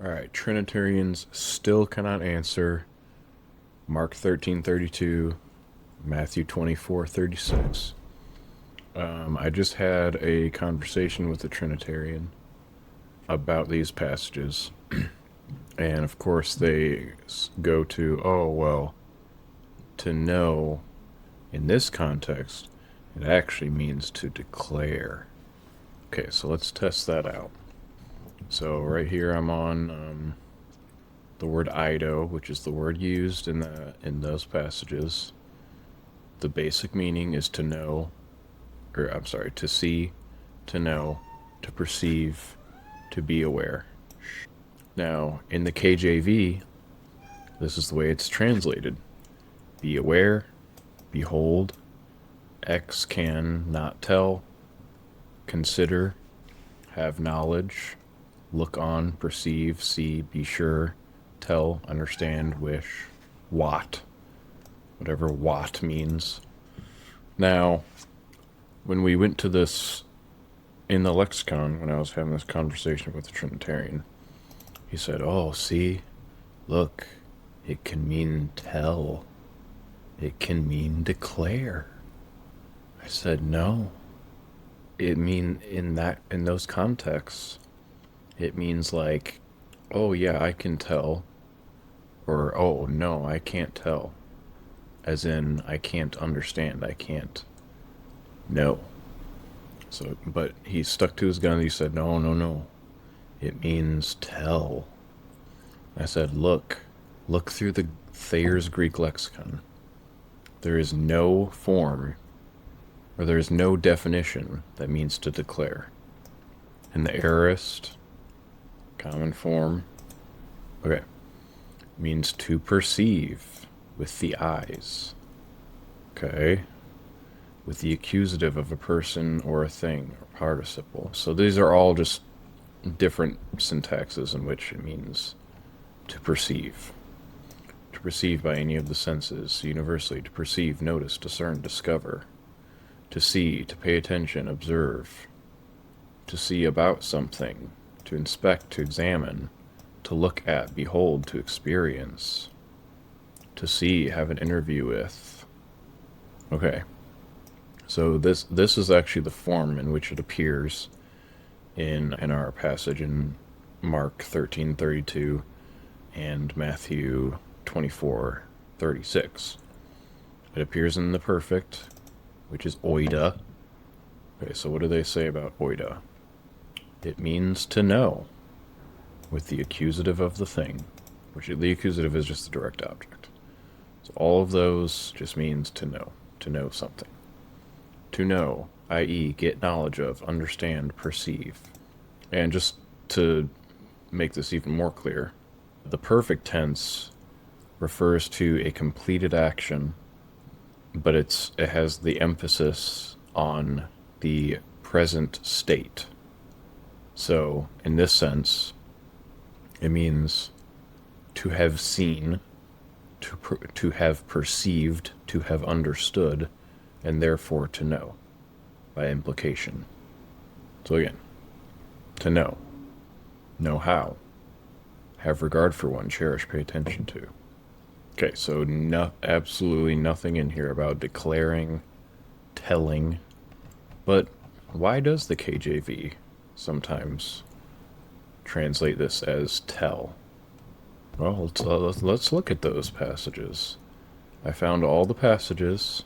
Alright, Trinitarians still cannot answer Mark 13:32, Matthew 24:36. I just had a conversation with a Trinitarian about these passages, and of course they go to, oh, well, to know in this context, it actually means to declare. Okay, so let's test that out. So right here I'm on the word eido, which is the word used in those passages. The basic meaning is to know, or I'm sorry, to see, to know, to perceive, to be aware. Now, in the KJV, this is the way it's translated. Be aware, behold, X can not tell, consider, have knowledge, look on, perceive, see, be sure, tell, understand, wish, wot, whatever wot means. Now, when we went to this in the lexicon, when I was having this conversation with the Trinitarian, he said, oh, see, look, it can mean tell. It can mean declare. I said, no. In those contexts, it means like, oh yeah, I can tell, or oh no, I can't tell. As in, I can't understand, I can't know. So, but he stuck to his gun. He said, no, no, no. It means tell. I said, look through the Thayer's Greek lexicon. There is no form, or there is no definition that means to declare. In the aorist, common form, okay, means to perceive with the eyes. Okay? With the accusative of a person or a thing, or participle. So these are all just different syntaxes in which it means to perceive. To perceive by any of the senses, universally, to perceive, notice, discern, discover. To see, to pay attention, observe. To see about something, to inspect, to examine, to look at, behold, to experience. To see, have an interview with. Okay. So this is actually the form in which it appears in our passage in Mark 13:32 and Matthew 24:36. It appears in the perfect, which is oida. Okay, so what do they say about oida? It means to know, with the accusative of the thing, which the accusative is just the direct object. So all of those just means to know something. To know, i.e., get knowledge of, understand, perceive. And just to make this even more clear, the perfect tense refers to a completed action, but it has the emphasis on the present state. So, in this sense, it means to have seen, to have perceived, to have understood, and therefore to know, by implication. So again, to know how, have regard for one, cherish, pay attention to. Okay, so absolutely nothing in here about declaring, telling, but why does the KJV sometimes translate this as tell? Well, let's look at those passages. I found all the passages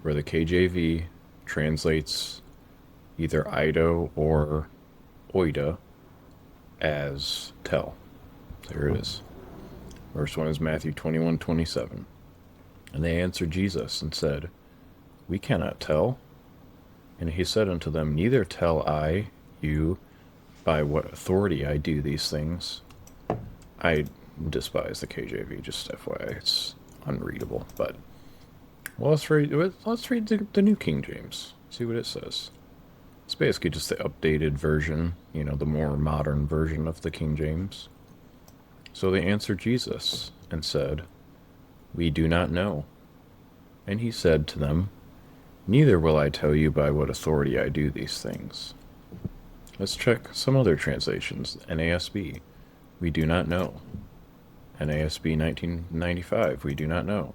where the KJV translates either eido or oida as tell. There it is. First one is Matthew 21:27. And they answered Jesus and said, we cannot tell. And he said unto them, neither tell I you by what authority I do these things. I despise the KJV, just FYI. It's unreadable, but well, let's read the New King James. See what it says. It's basically just the updated version, the more modern version of the King James. So they answered Jesus and said, we do not know. And he said to them, neither will I tell you by what authority I do these things. Let's check some other translations. NASB. We do not know. NASB 1995, we do not know.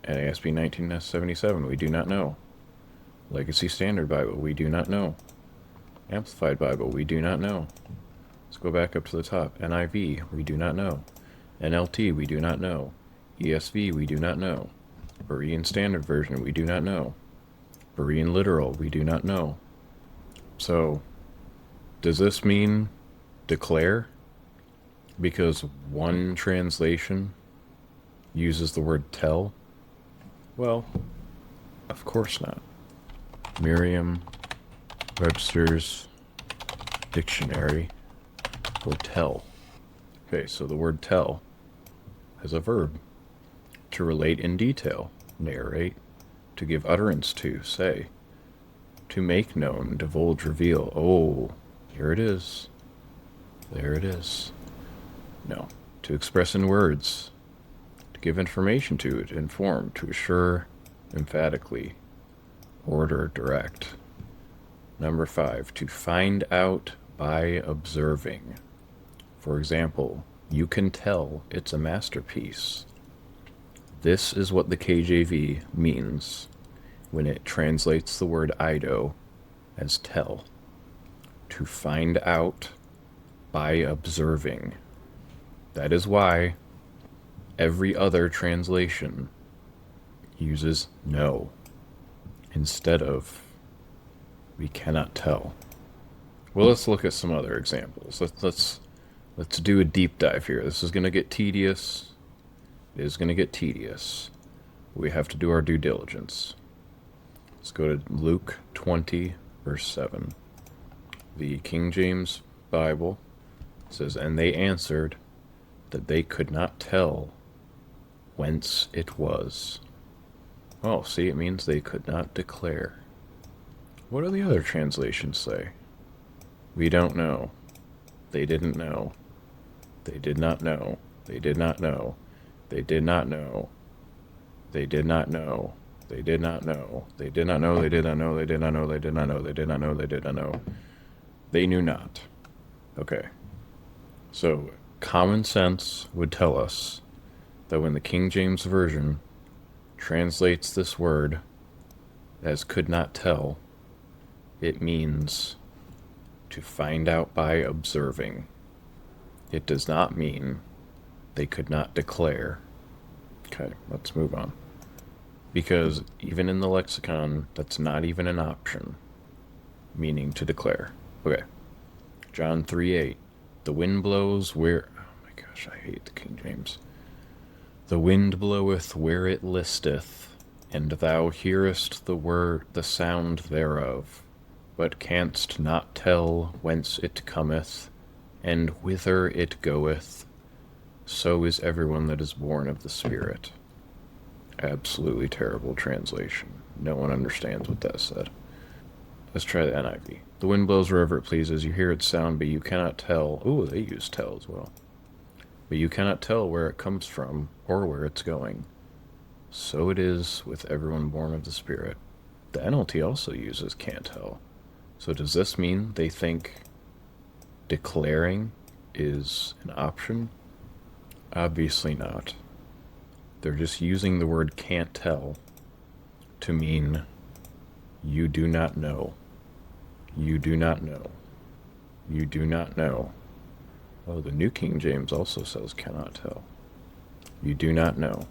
NASB 1977, we do not know. Legacy Standard Bible, we do not know. Amplified Bible, we do not know. Let's go back up to the top. NIV, we do not know. NLT, we do not know. ESV, we do not know. Berean Standard Version, we do not know. Berean Literal, we do not know. So, does this mean declare? Because one translation uses the word tell? Well, of course not. Merriam-Webster's dictionary for tell. Okay, so the word tell has a verb. To relate in detail, narrate, to give utterance to, say. To make known, divulge, reveal. Oh, here it is. There it is. No. To express in words. To give information to, to inform, to assure, emphatically. Order, direct. Number 5. To find out by observing. For example, you can tell it's a masterpiece. This is what the KJV means when it translates the word eido as tell. To find out by observing. That is why every other translation uses know instead of we cannot tell. Well, let's look at some other examples. Let's do a deep dive here. This is going to get tedious. It is going to get tedious. We have to do our due diligence. Let's go to Luke 20, verse 7. The King James Bible says, "And they answered that they could not tell whence it was." Oh, see, it means they could not declare. What do the other translations say? We don't know. They didn't know. They did not know. They did not know. They did not know. They did not know. They did not know. They did not know. They did not know. They did not know. They did not know. They did not know. They did not know. They knew not. Okay. So, common sense would tell us that when the King James Version translates this word as could not tell, it means to find out by observing. It does not mean they could not declare. Okay, let's move on. Because even in the lexicon, that's not even an option, meaning to declare. Okay, John 3:8. The wind blows where... Oh my gosh, I hate the King James. The wind bloweth where it listeth, and thou hearest the sound thereof, but canst not tell whence it cometh, and whither it goeth. So is everyone that is born of the Spirit. Absolutely terrible translation. No one understands what that said. Let's try the NIV. The wind blows wherever it pleases. You hear its sound, but you cannot tell. Ooh, they use tell as well. But you cannot tell where it comes from or where it's going. So it is with everyone born of the Spirit. The NLT also uses can't tell. So does this mean they think declaring is an option? Obviously not. They're just using the word can't tell to mean you do not know. You do not know. You do not know. Oh, the New King James also says cannot tell. You do not know.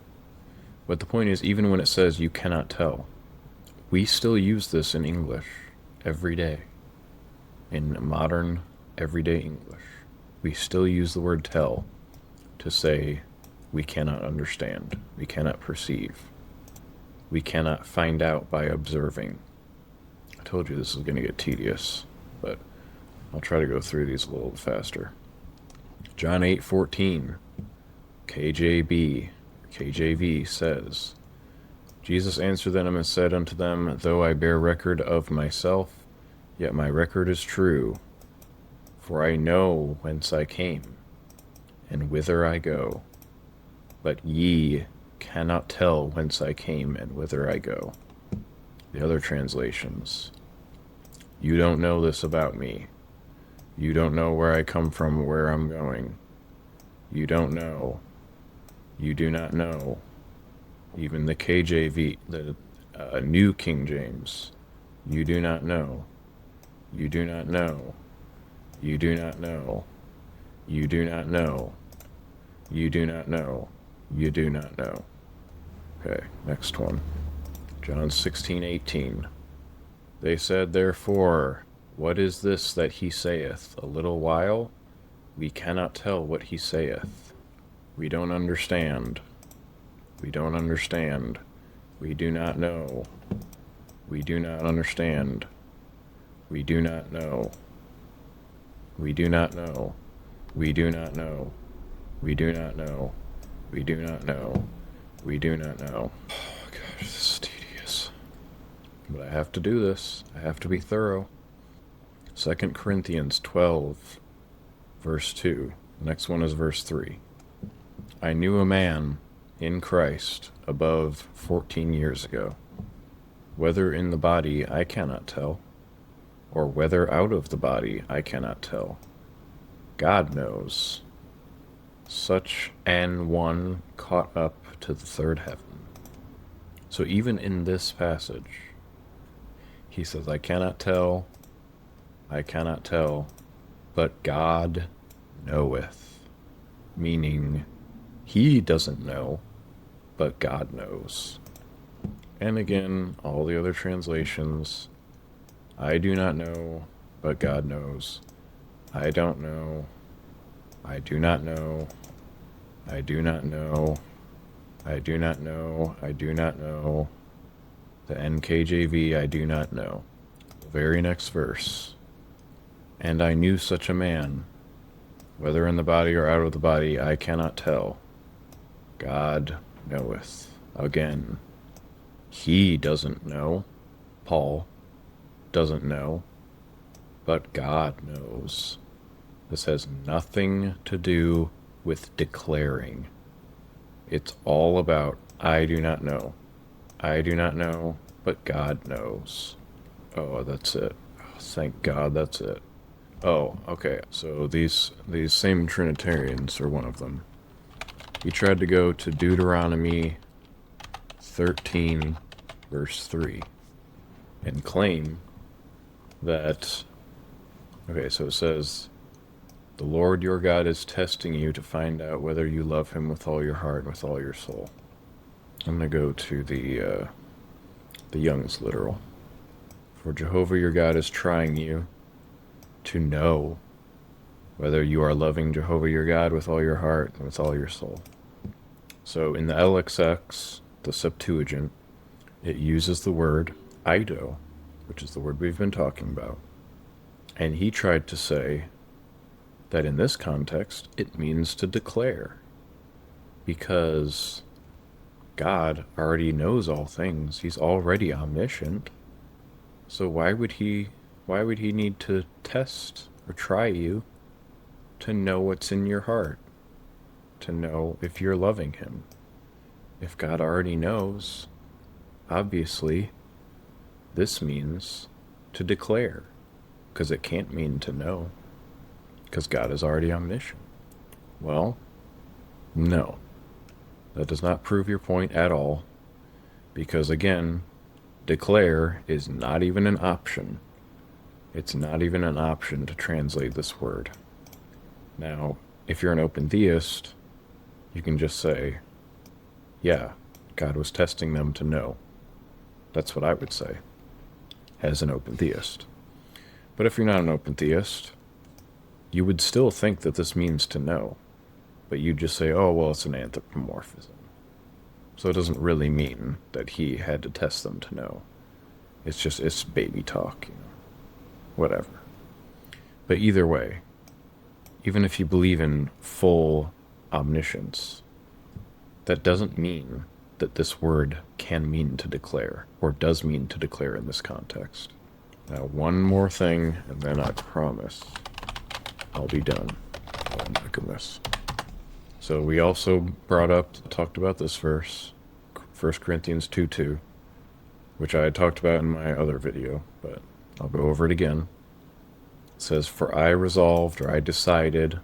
But the point is, even when it says you cannot tell, we still use this in English every day. In modern, everyday English, we still use the word tell to say we cannot understand, we cannot perceive, we cannot find out by observing. I told you this is going to get tedious, but I'll try to go through these a little faster. John 8:14, KJV says, Jesus answered them and said unto them, Though I bear record of myself, yet my record is true, for I know whence I came, and whither I go. But ye cannot tell whence I came and whither I go. The other translations. You don't know this about me. You don't know where I come from or where I'm going. You don't know. You do not know. Even the KJV, the New King James. You do not know. You do not know. You do not know. You do not know. You do not know. You do not know. Okay, next one. John 16:18. They said, therefore, what is this that he saith? A little while? We cannot tell what he saith. We don't understand. We don't understand. We do not know. We do not understand. We do not know. We do not know. We do not know. We do not know. We do not know. We do not know. Oh gosh, this is tedious. But I have to do this. I have to be thorough. 2 Corinthians 12, verse 2. The next one is verse 3. I knew a man in Christ above 14 years ago. Whether in the body I cannot tell, or whether out of the body I cannot tell. God knows. Such an one caught up to the third heaven. So even in this passage, he says, I cannot tell, but God knoweth. Meaning, he doesn't know, but God knows. And again, all the other translations, I do not know, but God knows. I don't know. I do not know. I do not know. I do not know. I do not know. The NKJV, I do not know. The very next verse. And I knew such a man, whether in the body or out of the body, I cannot tell. God knoweth. Again, he doesn't know. Paul doesn't know. But God knows. This has nothing to do with declaring. It's all about, I do not know. I do not know, but God knows. Oh, that's it. Oh, thank God, that's it. Oh, okay. So these same Trinitarians are one of them. He tried to go to Deuteronomy 13, verse 3, and claim that, okay, so it says, the Lord your God is testing you to find out whether you love him with all your heart and with all your soul. I'm going to go to the Young's literal. For Jehovah your God is trying you to know whether you are loving Jehovah your God with all your heart and with all your soul. So in the LXX, the Septuagint, it uses the word eido, which is the word we've been talking about. And he tried to say that in this context, it means to declare. Because God already knows all things. He's already omniscient. So why would he need to test or try you to know what's in your heart? To know if you're loving him? If God already knows, obviously, this means to declare. Because it can't mean to know. Because God is already omniscient. Well, no. That does not prove your point at all. Because again, declare is not even an option. It's not even an option to translate this word. Now, if you're an open theist, you can just say, yeah, God was testing them to know. That's what I would say, as an open theist. But if you're not an open theist, you would still think that this means to know. But you just say, oh, well, it's an anthropomorphism. So it doesn't really mean that he had to test them to know. It's baby talk, whatever. But either way, even if you believe in full omniscience, that doesn't mean that this word can mean to declare, or does mean to declare in this context. Now, one more thing, and then I promise I'll be done. Oh my goodness. So we also talked about this verse, 1 Corinthians 2:2, which I had talked about in my other video, but I'll go over it again. It says, for I resolved, or I decided,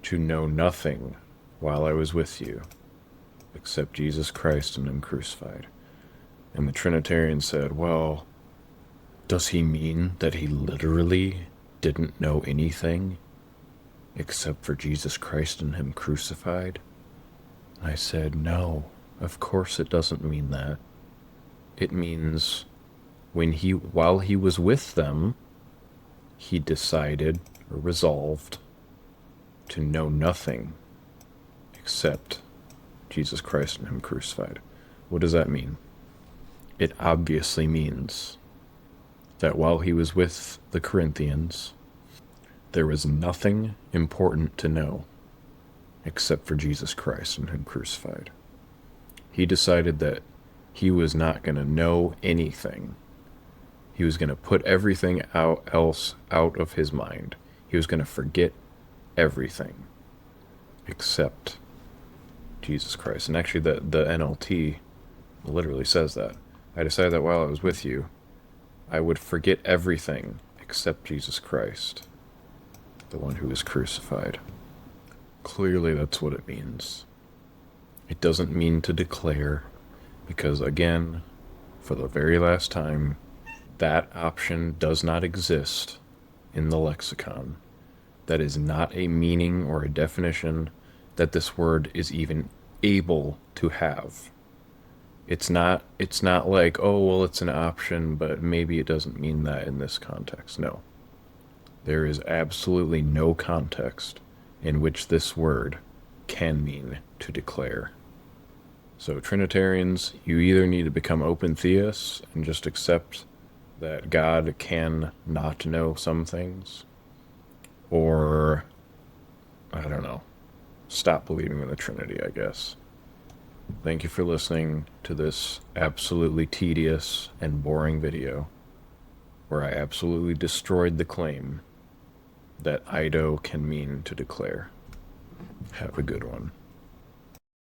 to know nothing while I was with you, except Jesus Christ and Him crucified. And the Trinitarian said, well, does he mean that he literally didn't know anything except for Jesus Christ and Him crucified? And I said, no, of course it doesn't mean that. It means while he was with them, he decided or resolved to know nothing except Jesus Christ and Him crucified. What does that mean? It obviously means that while he was with the Corinthians, there was nothing important to know except for Jesus Christ and Him crucified. He decided that he was not going to know anything. He was going to put everything else out of his mind. He was going to forget everything except Jesus Christ. And actually, the NLT literally says that. I decided that while I was with you, I would forget everything except Jesus Christ, the one who was crucified. Clearly, that's what it means. It doesn't mean to declare, because again, for the very last time, that option does not exist in the lexicon. That is not a meaning or a definition that this word is even able to have. It's not like, oh, well, it's an option, but maybe it doesn't mean that in this context. No. There is absolutely no context in which this word can mean to declare. So Trinitarians, you either need to become open theists and just accept that God can not know some things, or, I don't know, stop believing in the Trinity, I guess. Thank you for listening to this absolutely tedious and boring video, where I absolutely destroyed the claim that eido can mean to declare. Have a good one.